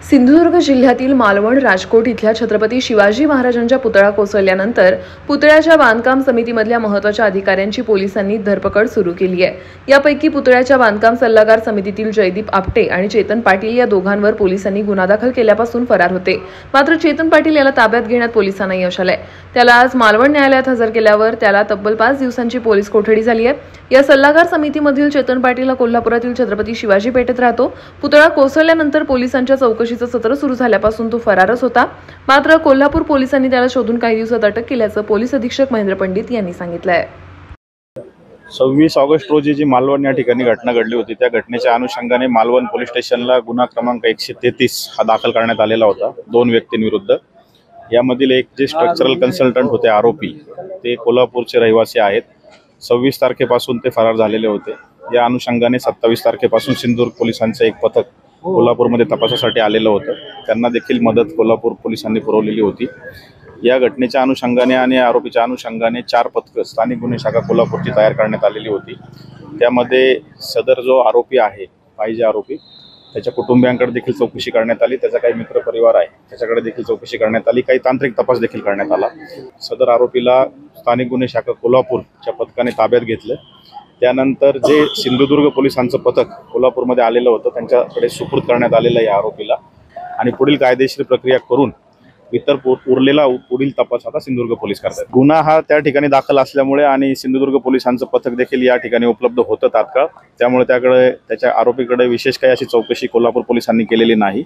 सिंधुदुर्ग जिल्ह्यातील मालवण राजकोट इथल्या छत्रपती शिवाजी महाराजांच्या पुतळा कोसळल्यानंतर पुतळ्याच्या बांधकाम समितीमधल्या महत्त्वाच्या अधिकाऱ्यांची पोलिसांनी धरपकड सुरू केली आहे। यापैकी पुतळ्याच्या बांधकाम सल्लागार समितीतील जयदीप आपटे आणि चेतन पाटील या दोघांवर पोलिसांनी गुन्हा दाखल केल्यापासून फरार होते। मात्र चेतन पाटील याला ताब्यात घेण्यात पोलिसांना यश आलंय। त्याला आज मालवण न्यायालयात हजर केल्यावर त्याला तब्बल 5 दिवसांची पोलीस कोठडी झाली आहे। या सल्लागार समितीमधील चेतन पाटील हा कोल्हापुरातील छत्रपती शिवाजी पेठेत राहतो। पुतळा कोसळल्यानंतर पोलिसांच्या चौकशीचं सत्र सुरू झाल्यापासून तो फरारच होता। मात्र कोल्हापूर पोलिसांनी त्याला शोधून काही दिवसात अटक केल्याचं पोलीस अधीक्षक महेंद्र पंडित यांनी सांगितलंय। 26 ऑगस्ट रोजी जी मालवण या ठिकाणी घटना घडली होती त्या घटनेच्या अनुषंगाने मालवण पोलीस स्टेशनला गुन्हा क्रमांक 133 हा दाखल करण्यात आलेला होता 2 व्यक्तींविरुद्ध। यामधील एक जे स्ट्रक्चरल कन्सल्टंट होते आरोपी ते कोल्हापूरचे रहिवासी आहेत। 26 तारखेपासून ते फरार झालेले होते। या अनुषंगाने 27 तारखेपासून सिंधुदुर्ग पोलिसांचं एक पथक कोल्हापूरमध्ये तपासासाठी आलेलं होतं। त्यांना देखील मदत कोल्हापूर पोलिसांनी पुरवलेली होती। या घटनेच्या अनुषंगाने आणि आरोपीच्या अनुषंगाने 4 पथकं स्थानिक गुन्हे शाखा कोल्हापूरची तयार करण्यात आलेली होती। त्यामध्ये सदर जो आरोपी आहे पाहिजे आरोपी त्याच्या कुटुंबियांकडे देखील चौकशी करण्यात आली। त्याचा काही मित्र परिवार आहे त्याच्याकडे देखील चौकशी करण्यात आली। काही तांत्रिक तपास देखील करण्यात आला। सदर आरोपीला स्थानिक गुन्हे शाखा कोल्हापूरच्या पथकाने ताब्यात घेतलं। त्यानंतर जे सिंधुदुर्ग पोलिसांचं पथक कोल्हापूरमध्ये आलेलं होतं त्यांच्याकडे सुपूर्द करण्यात आलेलं या आरोपीला आणि पुढील कायदेशीर प्रक्रिया करून इतर उरलेला पुढील तपास आता सिंधुदुर्ग पोलीस करतात। गुन्हा हा त्या ठिकाणी दाखल असल्यामुळे आणि सिंधुदुर्ग पोलिसांचं पथक देखील या ठिकाणी उपलब्ध होतं तात्काळ, त्यामुळे त्याच्या आरोपीकडे विशेष काही अशी चौकशी कोल्हापूर पोलिसांनी केलेली नाही।